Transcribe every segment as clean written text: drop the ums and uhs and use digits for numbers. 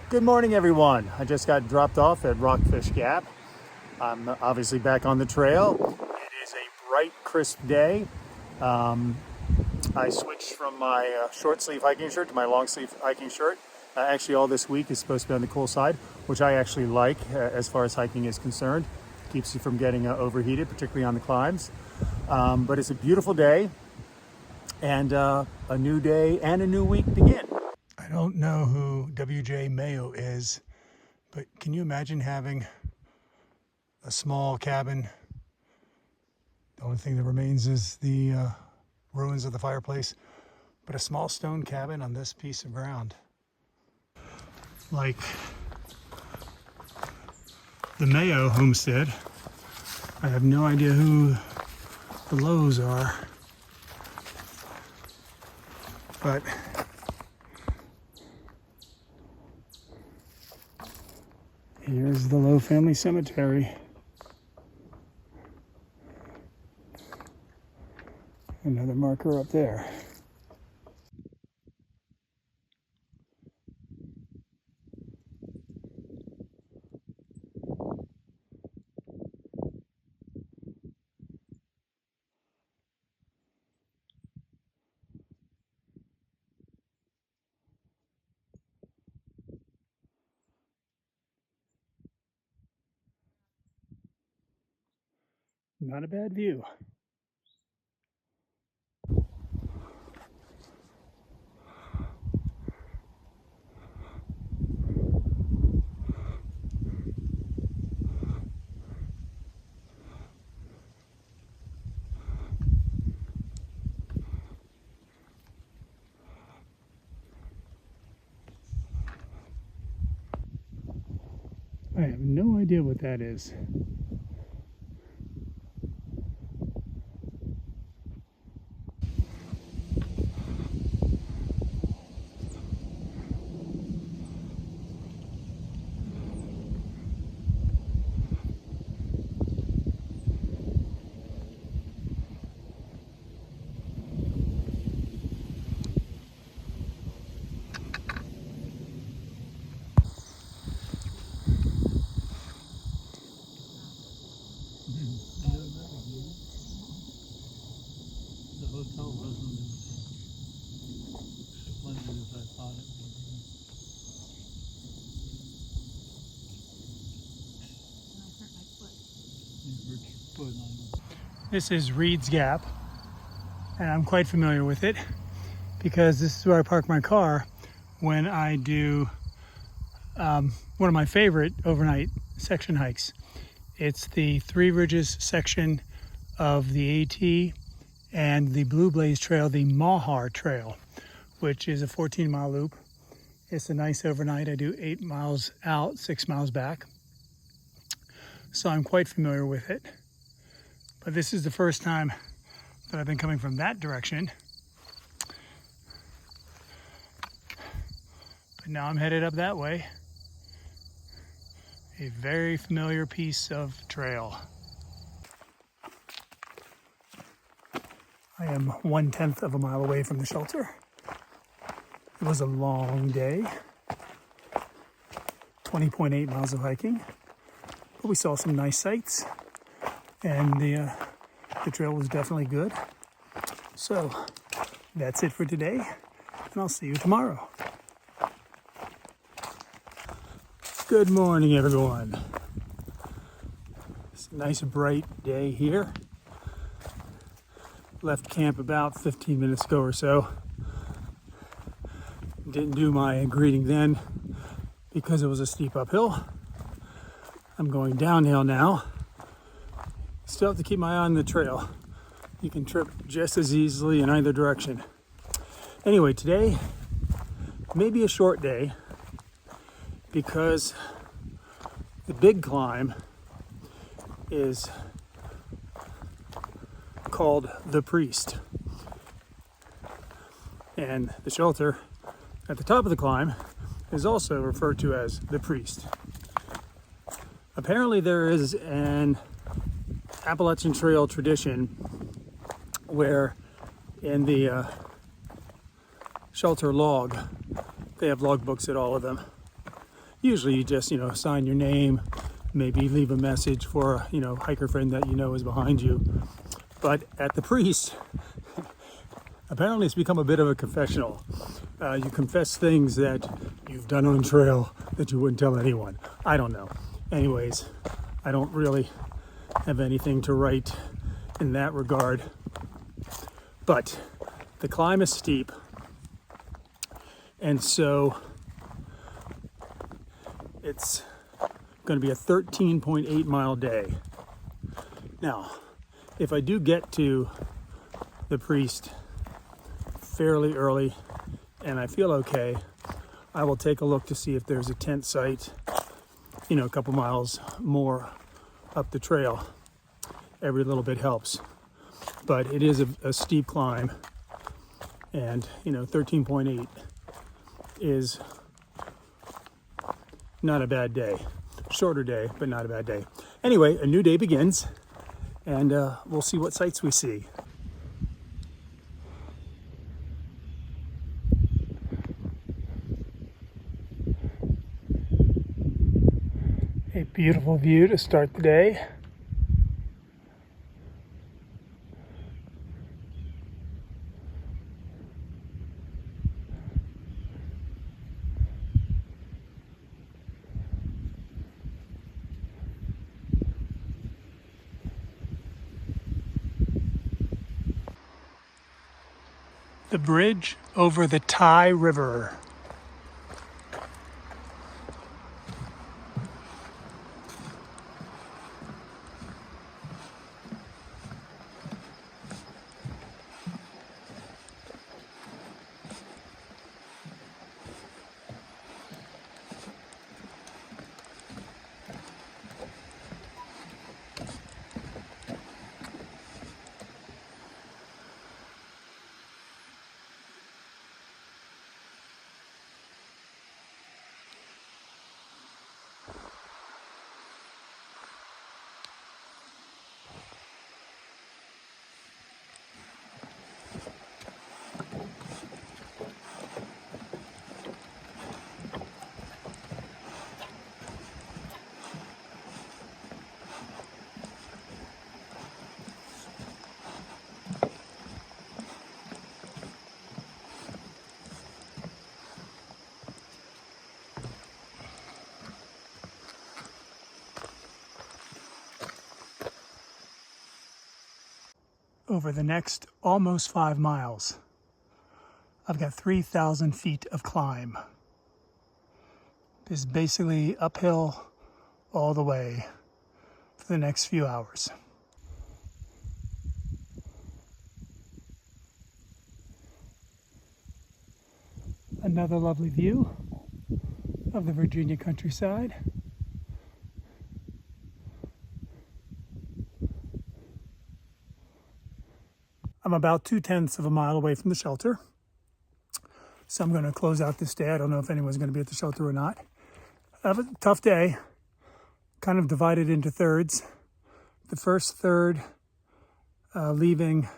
Good morning, everyone. I just got dropped off at Rockfish Gap. I'm obviously back on the trail. It is a bright, crisp day. I switched from my short sleeve hiking shirt to my long sleeve hiking shirt. Actually, all this week is supposed to be on the cool side, which I actually like as far as hiking is concerned. Keeps you from getting overheated, particularly on the climbs. But it's a beautiful day, and a new day and a new week begin. I don't know who W.J. Mayo is, but can you imagine having a small cabin? The only thing that remains is the ruins of the fireplace, but a small stone cabin on this piece of ground. Like the Mayo homestead. I have no idea who the Lows are, but here's the Low family cemetery. Another marker up there. Not a bad view. I have no idea what that is. The hotel wasn't as splendid as I thought it would be. You hurt your foot on it. This is Reed's Gap, and I'm quite familiar with it because this is where I park my car when I do one of my favorite overnight section hikes. It's the Three Ridges section of the AT and the Blue Blaze Trail, the Fullhardt Trail, which is a 14-mile loop. It's a nice overnight. I do 8 miles out, 6 miles back. So I'm quite familiar with it. But this is the first time that I've been coming from that direction. But now I'm headed up that way. A very familiar piece of trail. I am 1/10 of a mile away from the shelter. It was a long day. 20.8 miles of hiking. But we saw some nice sights. And the trail was definitely good. So that's it for today. And I'll see you tomorrow. Good morning, everyone. It's a nice bright day here. Left camp about 15 minutes ago or so. Didn't do my greeting then because it was a steep uphill. I'm going downhill now. Still have to keep my eye on the trail. You can trip just as easily in either direction. Anyway, today may be a short day because the big climb is called the Priest. And the shelter at the top of the climb is also referred to as the Priest. Apparently there is an Appalachian Trail tradition where in the shelter log, they have logbooks at all of them. Usually you just, sign your name, maybe leave a message for, hiker friend that is behind you. But at the Priest, apparently it's become a bit of a confessional. You confess things that you've done on trail that you wouldn't tell anyone. I don't know. Anyways, I don't really have anything to write in that regard. But the climb is steep. And so it's going to be a 13.8 mile day. Now, if I do get to the Priest fairly early and I feel okay, I will take a look to see if there's a tent site, a couple miles more up the trail. Every little bit helps. But it is a steep climb, and 13.8 is not a bad day. Shorter day, but not a bad day. Anyway, a new day begins, and we'll see what sights we see. A beautiful view to start the day. The bridge over the Tai River. Over the next almost 5 miles, I've got 3,000 feet of climb. This is basically uphill all the way for the next few hours. Another lovely view of the Virginia countryside. I'm about 2/10 of a mile away from the shelter. So I'm going to close out this day. I don't know if anyone's going to be at the shelter or not. I have a tough day, kind of divided into thirds. The first third, leaving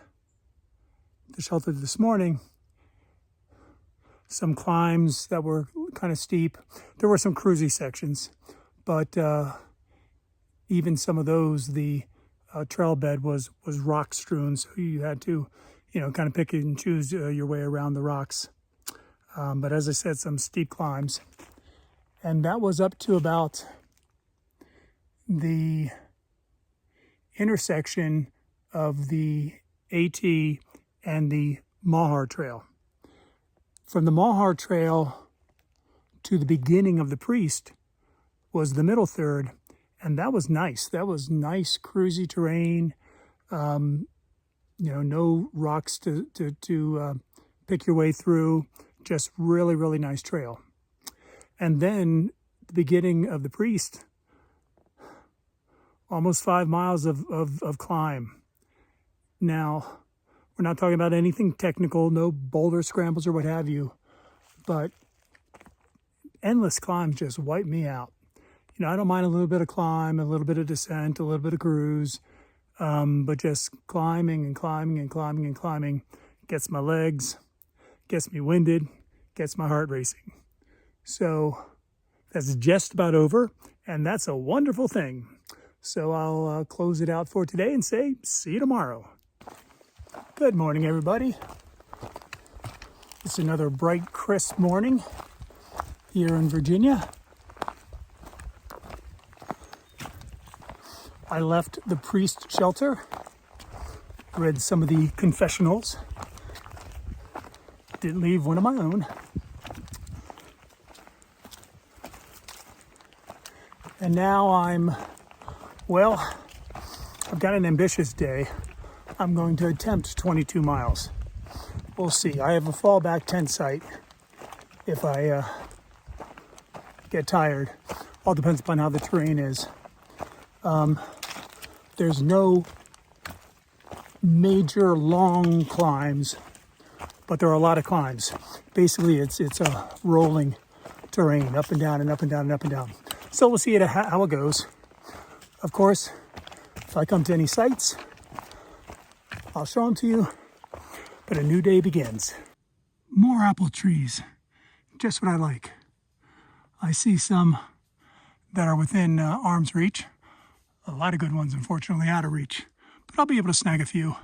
the shelter this morning, some climbs that were kind of steep. There were some cruisy sections, but even some of those, the trail bed was rock strewn, so you had to, kind of pick and choose your way around the rocks. But as I said, some steep climbs. And that was up to about the intersection of the AT and the Fullhardt Trail. From the Fullhardt Trail to the beginning of the Priest was the middle third, and that was nice. That was nice, cruisy terrain. No rocks to pick your way through. Just really, really nice trail. And then the beginning of the Priest, almost 5 miles of climb. Now, we're not talking about anything technical, no boulder scrambles or what have you, but endless climbs just wipe me out. I don't mind a little bit of climb, a little bit of descent, a little bit of cruise, but just climbing and climbing and climbing and climbing gets my legs, gets me winded, gets my heart racing. So That's just about over, and that's a wonderful thing. So I'll close it out for today and say, see you tomorrow. Good morning, everybody. It's another bright, crisp morning here in Virginia. I left the priest shelter, read some of the confessionals, didn't leave one of my own. And now I've got an ambitious day. I'm going to attempt 22 miles. We'll see. I have a fallback tent site if I get tired. All depends upon how the terrain is. There's no major long climbs, but there are a lot of climbs. Basically, it's a rolling terrain, up and down and up and down and up and down. So we'll see how it goes. Of course, if I come to any sites, I'll show them to you. But a new day begins. More apple trees, just what I like. I see some that are within arm's reach. A lot of good ones, unfortunately, out of reach. But I'll be able to snag a few.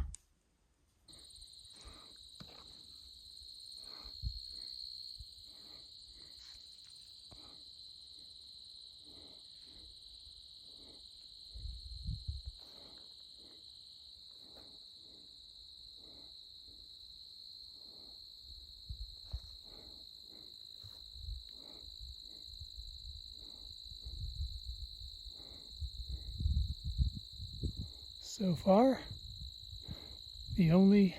So far, the only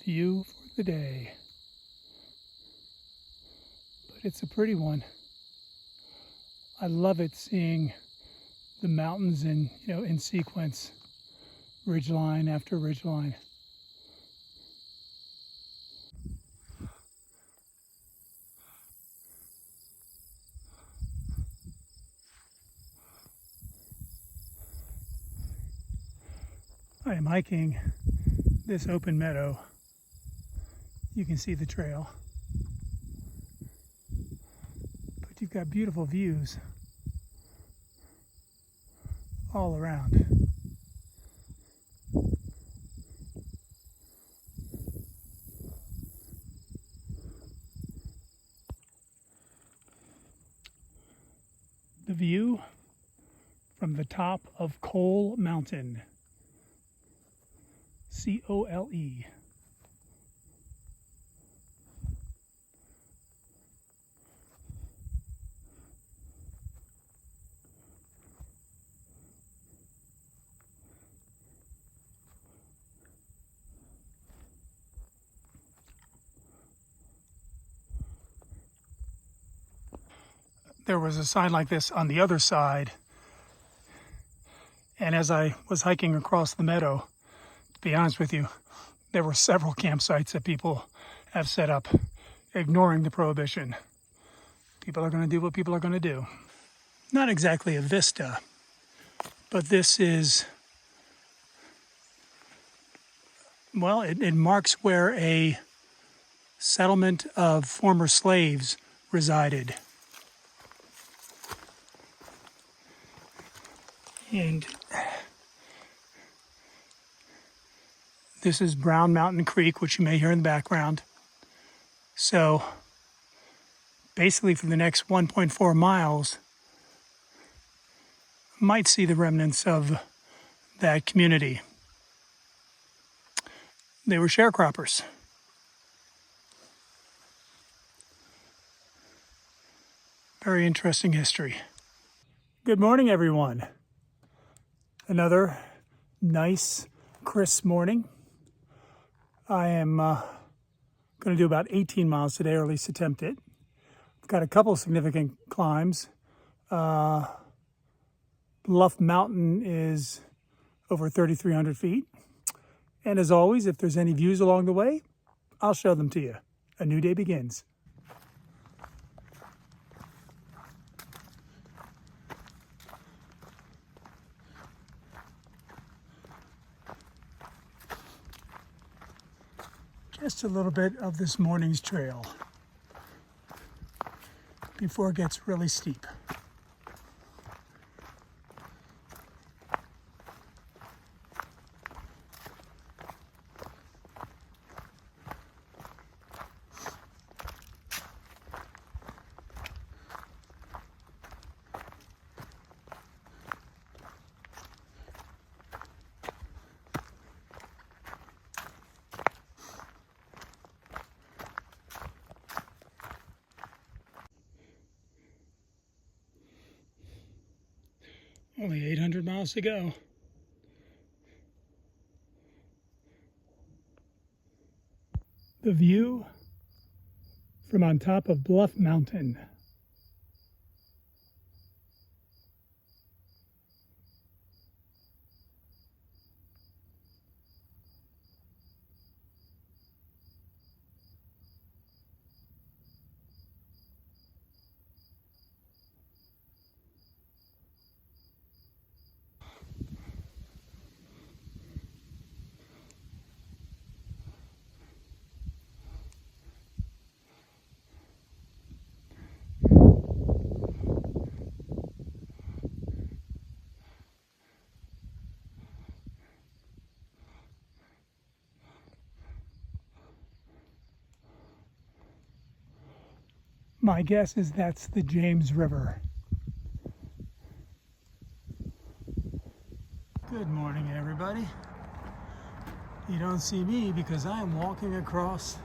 view for the day. But it's a pretty one. I love it seeing the mountains in sequence, ridgeline after ridgeline. I am hiking this open meadow. You can see the trail. But you've got beautiful views all around. The view from the top of Cole Mountain. C-O-L-E. There was a sign like this on the other side, and as I was hiking across the meadow, to be honest with you, there were several campsites that people have set up, ignoring the prohibition. People are going to do what people are going to do. Not exactly a vista, but this is, well, it marks where a settlement of former slaves resided. And this is Brown Mountain Creek, which you may hear in the background. So basically for the next 1.4 miles, might see the remnants of that community. They were sharecroppers. Very interesting history. Good morning, everyone. Another nice, crisp morning. I am going to do about 18 miles today, or at least attempt it. I've got a couple of significant climbs. Bluff Mountain is over 3,300 feet. And as always, if there's any views along the way, I'll show them to you. A new day begins. Just a little bit of this morning's trail. before it gets really steep. Only 800 miles to go. The view from on top of Bluff Mountain. My guess is that's the James River. Good morning, everybody. You don't see me because I am walking across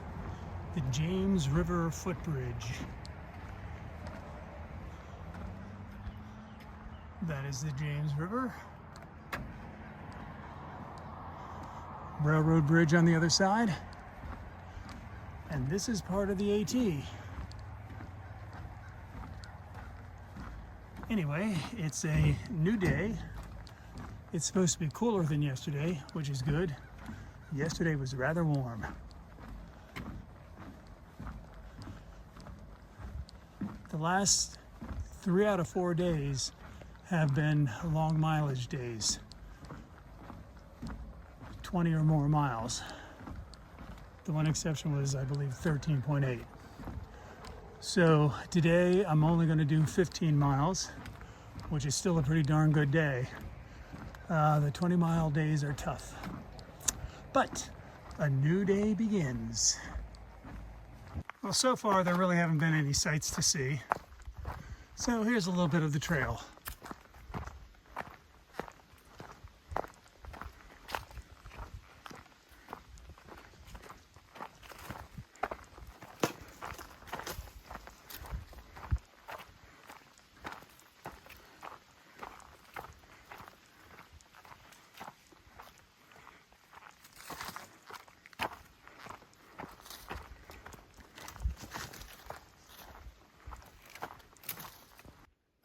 the James River footbridge. That is the James River. Railroad bridge on the other side. And this is part of the AT. Anyway, it's a new day. It's supposed to be cooler than yesterday, which is good. Yesterday was rather warm. The last 3 out of 4 days have been long mileage days. 20 or more miles. The one exception was, I believe, 13.8. So today I'm only going to do 15 miles, which is still a pretty darn good day. The 20-mile days are tough. But a new day begins. Well, so far there really haven't been any sights to see. So here's a little bit of the trail.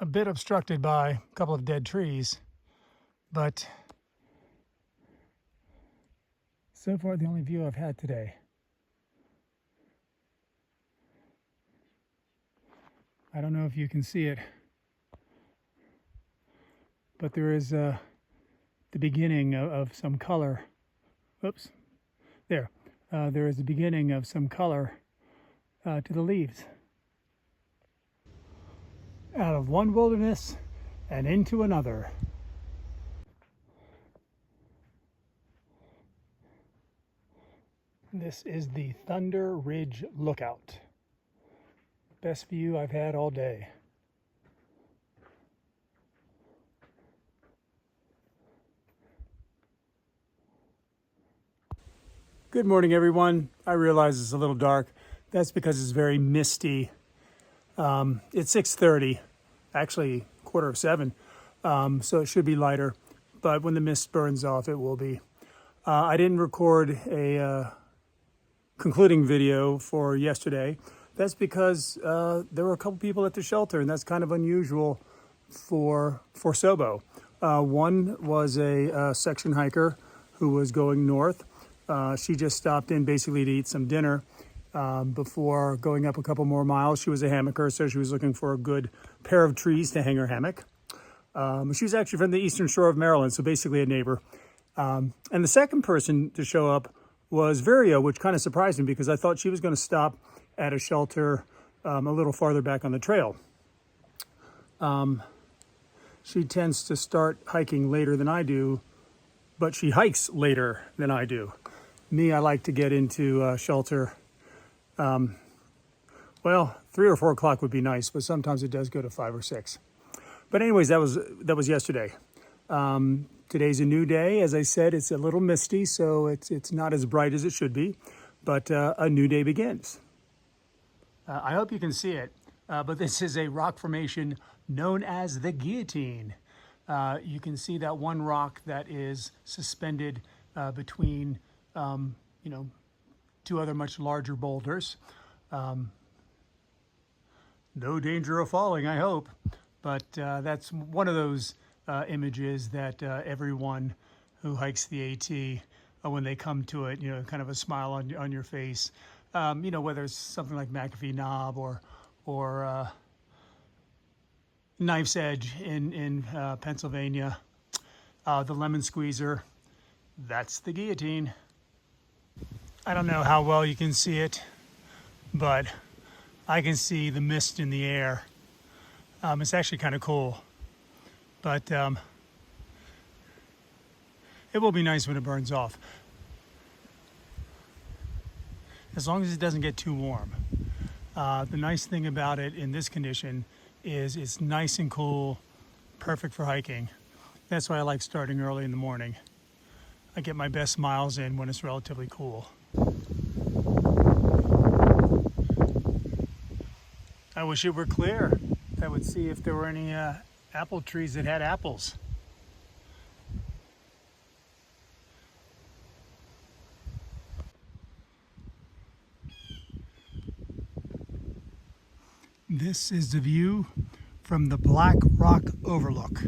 A bit obstructed by a couple of dead trees, but so far the only view I've had today. I don't know if you can see it, but there is the beginning of some color. Oops, there. There is the beginning of some color to the leaves. Out of one wilderness and into another. This is the Thunder Ridge Lookout. Best view I've had all day. Good morning, everyone. I realize it's a little dark. That's because it's very misty. It's 6:30, actually 6:45, so it should be lighter, but when the mist burns off, it will be. I didn't record a concluding video for yesterday. That's because there were a couple people at the shelter, and that's kind of unusual for Sobo. One was a section hiker who was going north. She just stopped in basically to eat some dinner. Before going up a couple more miles. She was a hammocker, so she was looking for a good pair of trees to hang her hammock. She was actually from the eastern shore of Maryland, so basically a neighbor. And the second person to show up was Virio, which kind of surprised me because I thought she was going to stop at a shelter a little farther back on the trail. She tends to start hiking later than I do, but she hikes later than I do. Me, I like to get into shelter. Well, 3 or 4 o'clock would be nice, but sometimes it does go to 5 or 6. But anyways, that was yesterday. Today's a new day. As I said, it's a little misty, so it's not as bright as it should be, but a new day begins. I hope you can see it, but this is a rock formation known as the Guillotine. You can see that one rock that is suspended between, 2 other much larger boulders. No danger of falling, I hope, but that's one of those images that everyone who hikes the AT, when they come to it, kind of a smile on your face. Whether it's something like McAfee Knob or Knife's Edge in Pennsylvania, the Lemon Squeezer, that's the Guillotine. I don't know how well you can see it, but I can see the mist in the air. It's actually kind of cool, but it will be nice when it burns off, as long as it doesn't get too warm. The nice thing about it in this condition is it's nice and cool, perfect for hiking. That's why I like starting early in the morning. I get my best miles in when it's relatively cool. I wish it were clear. I would see if there were any apple trees that had apples. This is the view from the Black Rock Overlook.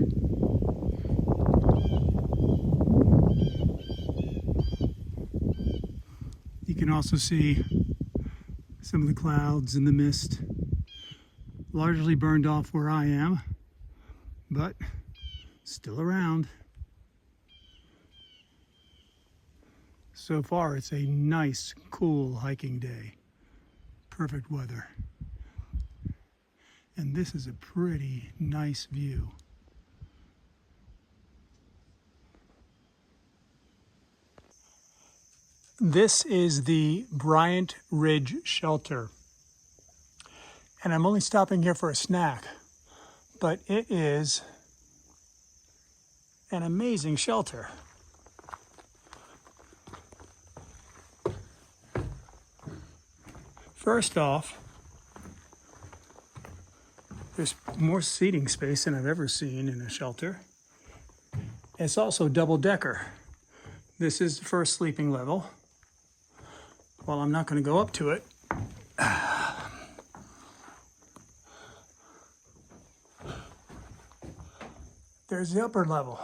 You can also see some of the clouds and the mist, largely burned off where I am, but still around. So far, it's a nice, cool hiking day. Perfect weather. And this is a pretty nice view. This is the Bryant Ridge Shelter. And I'm only stopping here for a snack, but it is an amazing shelter. First off, there's more seating space than I've ever seen in a shelter. It's also double-decker. This is the first sleeping level. Well, I'm not going to go up to it. There's the upper level.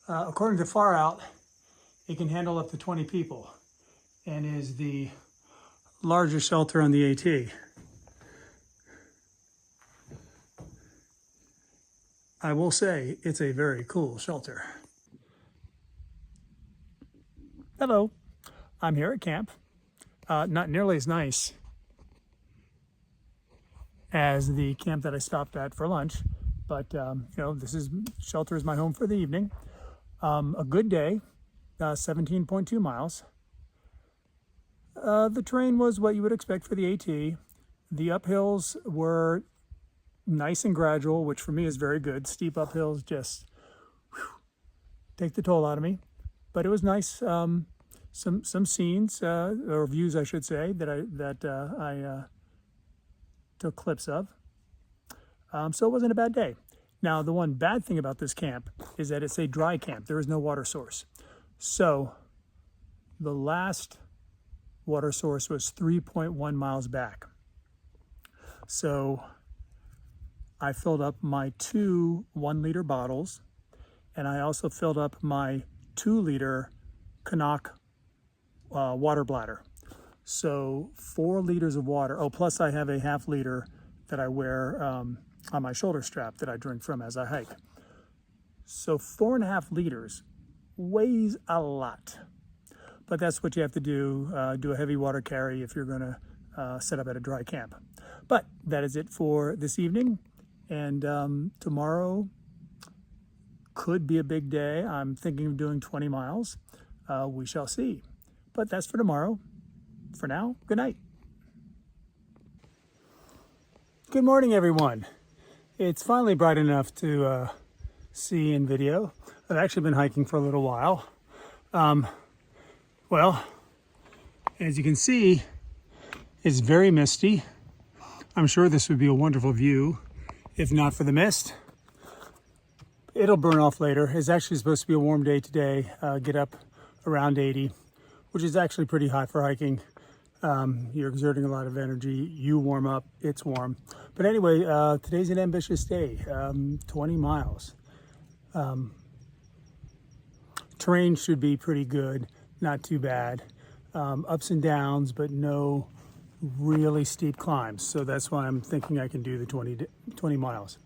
According to Far Out, it can handle up to 20 people and is the largest shelter on the AT. I will say it's a very cool shelter. Hello, I'm here at camp. Not nearly as nice as the camp that I stopped at for lunch, but shelter is my home for the evening. A good day, 17.2 miles. The terrain was what you would expect for the AT. The uphills were nice and gradual, which for me is very good. Steep uphills just take the toll out of me. But it was nice. Some scenes or views, I should say, that I took clips of. So it wasn't a bad day. Now, the one bad thing about this camp is that it's a dry camp. There is no water source. So the last water source was 3.1 miles back. So I filled up my 2 1-liter bottles, and I also filled up my 2-liter Canuck water bladder. So 4 liters of water. Oh, plus I have a ½ liter that I wear on my shoulder strap that I drink from as I hike. So 4.5 liters weighs a lot. but that's what you have to do. Do a heavy water carry if you're going to set up at a dry camp. But that is it for this evening, and tomorrow could be a big day. I'm thinking of doing 20 miles. We shall see. But that's for tomorrow. For now, good night. Good morning, everyone. It's finally bright enough to see in video. I've actually been hiking for a little while. Well, as you can see, it's very misty. I'm sure this would be a wonderful view if not for the mist. It'll burn off later. It's actually supposed to be a warm day today. Get up around 80, which is actually pretty high for hiking. You're exerting a lot of energy. You warm up, it's warm. But anyway, today's an ambitious day, 20 miles. Terrain should be pretty good, not too bad. Ups and downs, but no really steep climbs. So that's why I'm thinking I can do the 20 miles.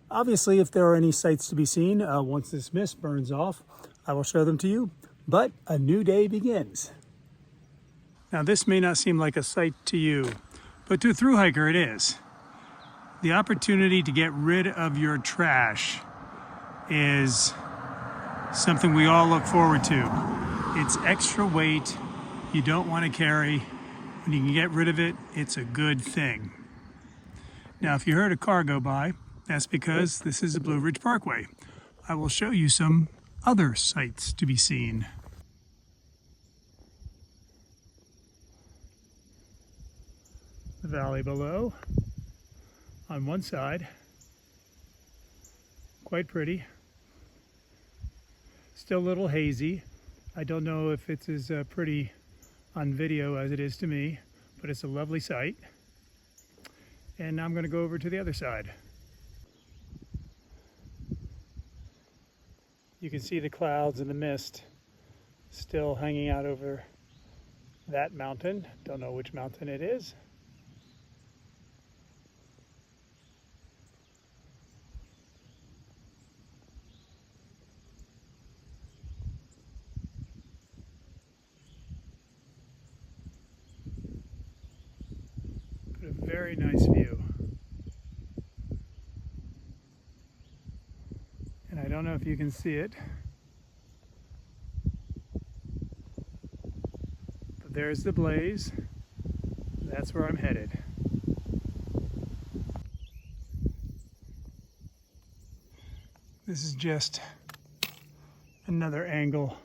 Obviously, if there are any sights to be seen, once this mist burns off, I will show them to you. But a new day begins. Now, this may not seem like a sight to you, but to a thru hiker it is. The opportunity to get rid of your trash is something we all look forward to. It's extra weight you don't want to carry. When you can get rid of it, it's a good thing. Now, if you heard a car go by, that's because this is the Blue Ridge Parkway. I will show you some other sights to be seen. The valley below on one side, quite pretty. Still a little hazy. I don't know if it's as pretty on video as it is to me, but it's a lovely sight. And now I'm going to go over to the other side. You can see the clouds and the mist still hanging out over that mountain. Don't know which mountain it is. But a very nice view. And I don't know if you can see it, but there's the blaze. That's where I'm headed. This is just another angle.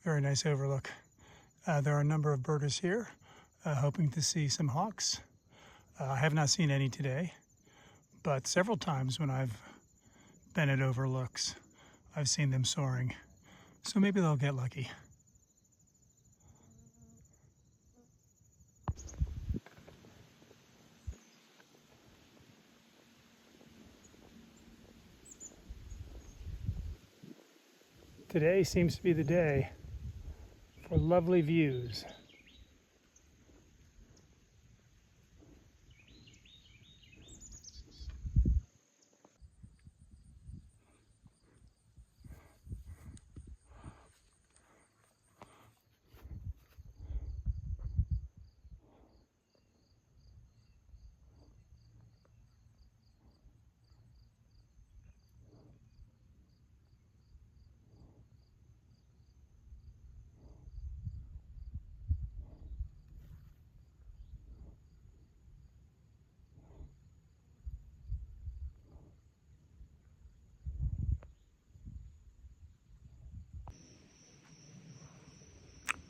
Very nice overlook. There are a number of birders here, hoping to see some hawks. I have not seen any today, but several times when I've been at overlooks, I've seen them soaring. So maybe they'll get lucky. Today seems to be the day for lovely views.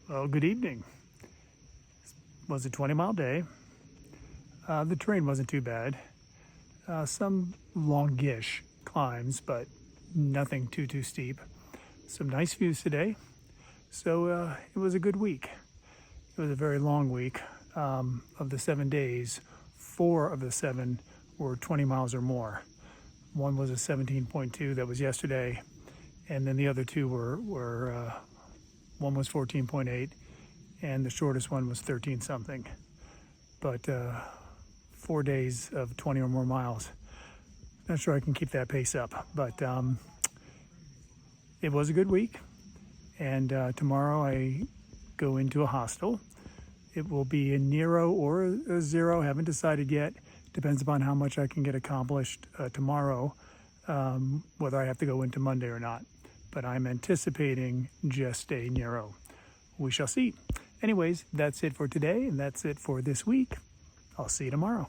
Well, good evening. It was a 20-mile day. The terrain wasn't too bad. Some longish climbs, but nothing too steep. some nice views today. So it was a good week. It was a very long week. Of the 7 days, 4 of the 7 were 20 miles or more. One was a 17.2, that was yesterday, and then the other 2 were one was 14.8, and the shortest one was 13 something. But 4 days of 20 or more miles. Not sure I can keep that pace up, but it was a good week. And tomorrow I go into a hostel. It will be a Nero or a Zero, haven't decided yet. Depends upon how much I can get accomplished tomorrow, whether I have to go into Monday or not. But I'm anticipating just a Nero. We shall see. Anyways, that's it for today, and that's it for this week. I'll see you tomorrow.